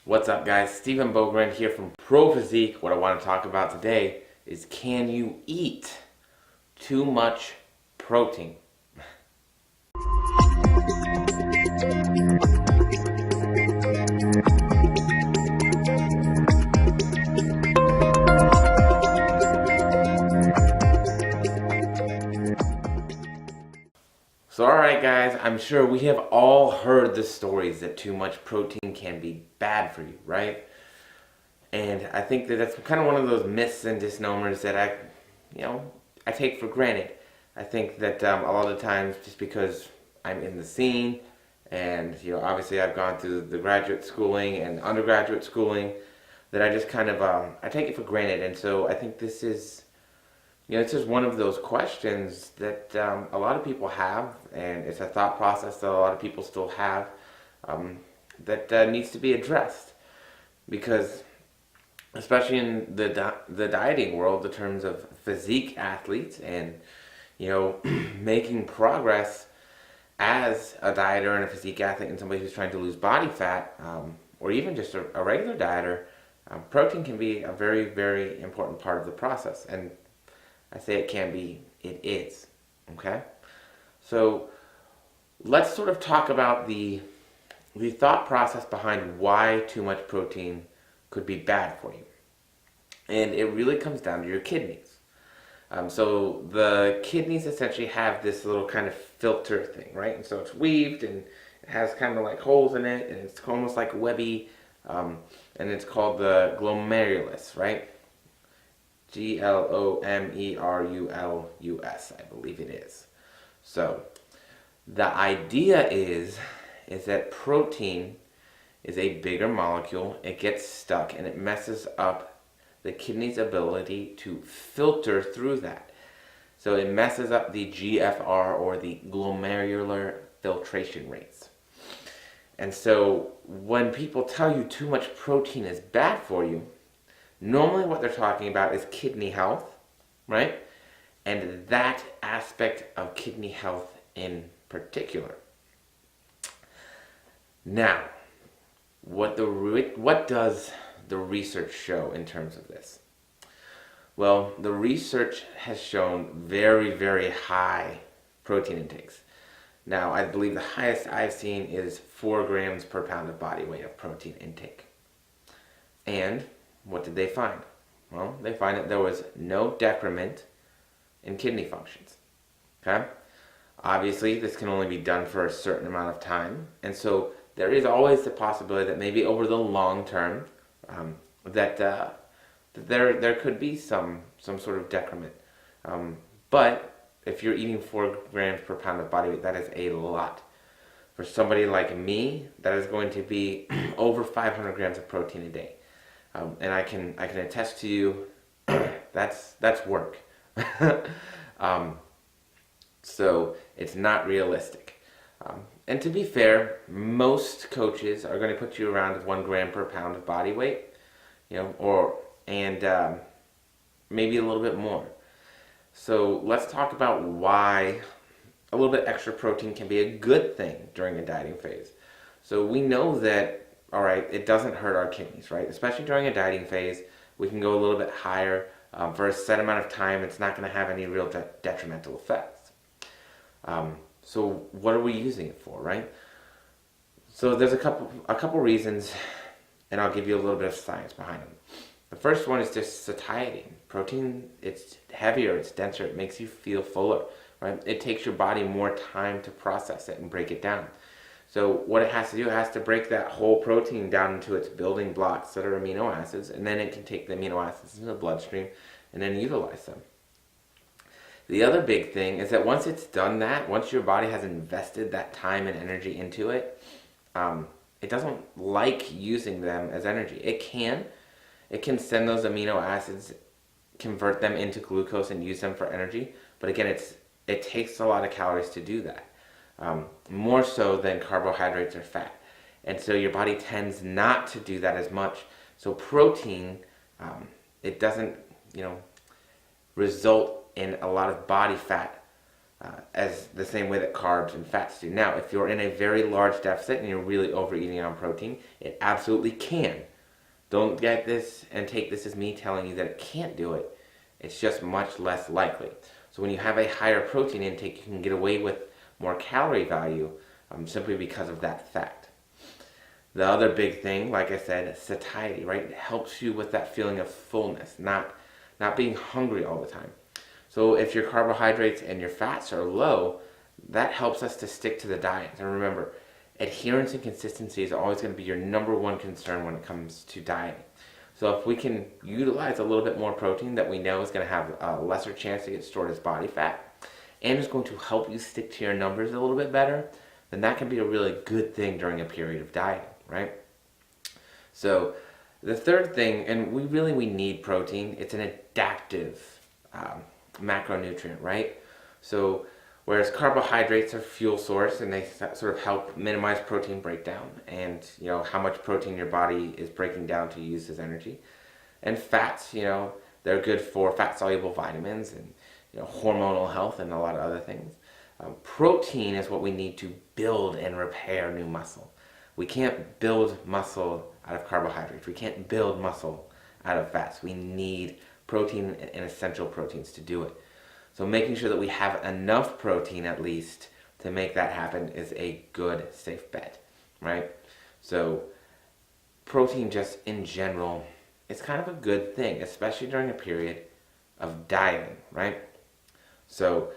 What's up, guys? Stephen Bogren here from Pro Physique. What I want to talk about today is, can you eat too much protein? So, alright, guys, I'm sure we have all heard the stories that too much protein can be bad for you, right? And I think that that's kind of one of those myths and misnomers that I take for granted. I think that a lot of times, just because I'm in the scene, and obviously I've gone through the graduate schooling and undergraduate schooling, that I just kind of I take it for granted. And so I think this is it's just one of those questions that a lot of people have, and it's a thought process that a lot of people still have, that needs to be addressed. Because, especially in the dieting world, in terms of physique athletes and making progress as a dieter and a physique athlete and somebody who's trying to lose body fat, or even just a regular dieter, protein can be a very, very important part of the process. And I say it can be, it is. Okay? So let's sort of talk about the thought process behind why too much protein could be bad for you. And it really comes down to your kidneys. So the kidneys essentially have this little kind of filter thing, right? And so it's weaved and it has kind of like holes in it, and it's almost like webby, and it's called the glomerulus, right? Glomerulus, I believe it is. So the idea is that protein is a bigger molecule. It gets stuck and it messes up the kidney's ability to filter through that. So it messes up the GFR, or the glomerular filtration rates. And so when people tell you too much protein is bad for you, normally what they're talking about is kidney health, right? And that aspect of kidney health in particular. Now, what does the research show in terms of this? Well, the research has shown very, very high protein intakes. Now, I believe the highest I've seen is 4 grams per pound of body weight of protein intake. And what did they find? Well, they find that there was no decrement in kidney functions. Okay? Obviously, this can only be done for a certain amount of time, and so there is always the possibility that maybe over the long term, that there could be some sort of decrement. But if you're eating 4 grams per pound of body weight, that is a lot. For somebody like me, that is going to be over 500 grams of protein a day. And I can attest to you, that's work. So it's not realistic. And to be fair, most coaches are going to put you around 1 gram per pound of body weight, and maybe a little bit more. So let's talk about why a little bit extra protein can be a good thing during a dieting phase. So we know that, all right, it doesn't hurt our kidneys, right? Especially during a dieting phase, we can go a little bit higher. For a set amount of time, it's not going to have any real detrimental effects. So what are we using it for, right? So there's a couple reasons, and I'll give you a little bit of science behind them. The first one is just satiety. Protein, it's heavier, it's denser, it makes you feel fuller, right? It takes your body more time to process it and break it down. So what it has to do, it has to break that whole protein down into its building blocks that are amino acids, and then it can take the amino acids into the bloodstream and then utilize them. The other big thing is that once it's done that, once your body has invested that time and energy into it, it doesn't like using them as energy. It can send those amino acids, convert them into glucose and use them for energy, but again, it takes a lot of calories to do that. More so than carbohydrates or fat. And so your body tends not to do that as much. So protein, it doesn't, result in a lot of body fat as the same way that carbs and fats do. Now, if you're in a very large deficit and you're really overeating on protein, it absolutely can. Don't get this and take this as me telling you that it can't do it. It's just much less likely. So when you have a higher protein intake, you can get away with more calorie value simply because of that fact. The other big thing, like I said, satiety, right? It helps you with that feeling of fullness, not being hungry all the time. So if your carbohydrates and your fats are low, that helps us to stick to the diet. And remember, adherence and consistency is always going to be your number one concern when it comes to dieting. So if we can utilize a little bit more protein that we know is going to have a lesser chance to get stored as body fat, and is going to help you stick to your numbers a little bit better, then that can be a really good thing during a period of dieting, right? So the third thing, and we need protein, it's an adaptive macronutrient, right? So whereas carbohydrates are fuel source and they sort of help minimize protein breakdown and how much protein your body is breaking down to use as energy, and fats, they're good for fat soluble vitamins and hormonal health and a lot of other things. Protein is what we need to build and repair new muscle. We can't build muscle out of carbohydrates. We can't build muscle out of fats. We need protein and essential proteins to do it. So making sure that we have enough protein at least to make that happen is a good, safe bet, right? So protein just in general is kind of a good thing, especially during a period of dieting, right? So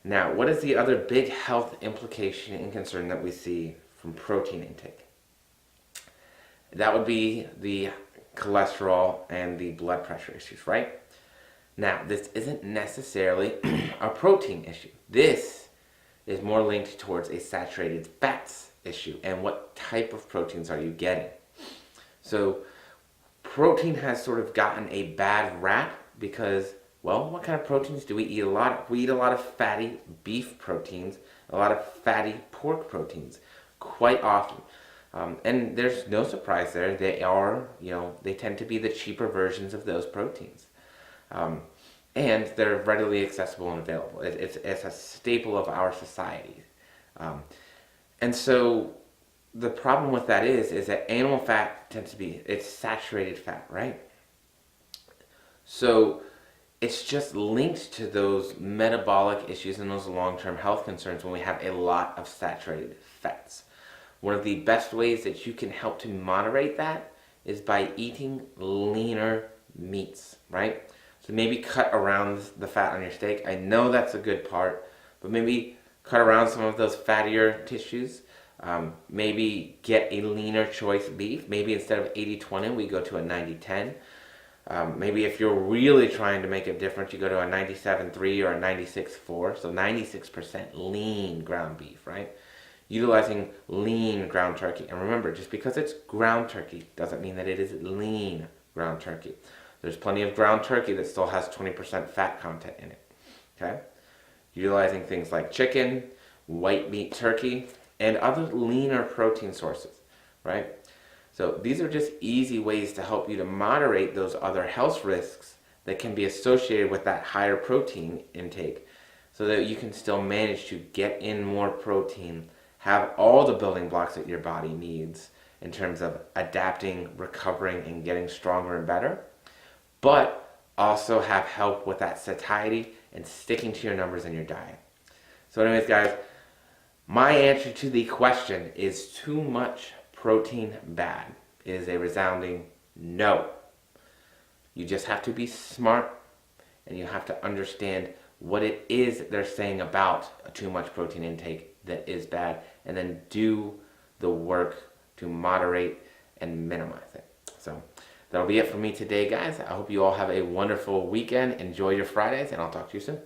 now, what is the other big health implication and concern that we see from protein intake? That would be the cholesterol and the blood pressure issues, right? Now, this isn't necessarily a protein issue. This is more linked towards a saturated fats issue and what type of proteins are you getting. So, protein has sort of gotten a bad rap because, well, what kind of proteins do we eat a lot of? We eat a lot of fatty beef proteins, a lot of fatty pork proteins, quite often. And there's no surprise there. They are, they tend to be the cheaper versions of those proteins. And they're readily accessible and available. It's a staple of our society. And so the problem with that is that animal fat tends to be, it's saturated fat, right? So it's just linked to those metabolic issues and those long-term health concerns when we have a lot of saturated fats. One of the best ways that you can help to moderate that is by eating leaner meats, right? So maybe cut around the fat on your steak. I know that's a good part, but maybe cut around some of those fattier tissues. Maybe get a leaner choice beef. Maybe instead of 80-20, we go to a 90-10. Maybe if you're really trying to make a difference, you go to a 97.3 or a 96.4. So 96% lean ground beef, right? Utilizing lean ground turkey. And remember, just because it's ground turkey doesn't mean that it is lean ground turkey. There's plenty of ground turkey that still has 20% fat content in it. Okay? Utilizing things like chicken, white meat turkey, and other leaner protein sources, right? So these are just easy ways to help you to moderate those other health risks that can be associated with that higher protein intake so that you can still manage to get in more protein, have all the building blocks that your body needs in terms of adapting, recovering, and getting stronger and better, but also have help with that satiety and sticking to your numbers in your diet. So anyways, guys, my answer to the question, is too much protein bad, is a resounding no. You just have to be smart and you have to understand what it is they're saying about too much protein intake that is bad, and then do the work to moderate and minimize it. So that'll be it for me today, guys. I hope you all have a wonderful weekend. Enjoy your Fridays, and I'll talk to you soon.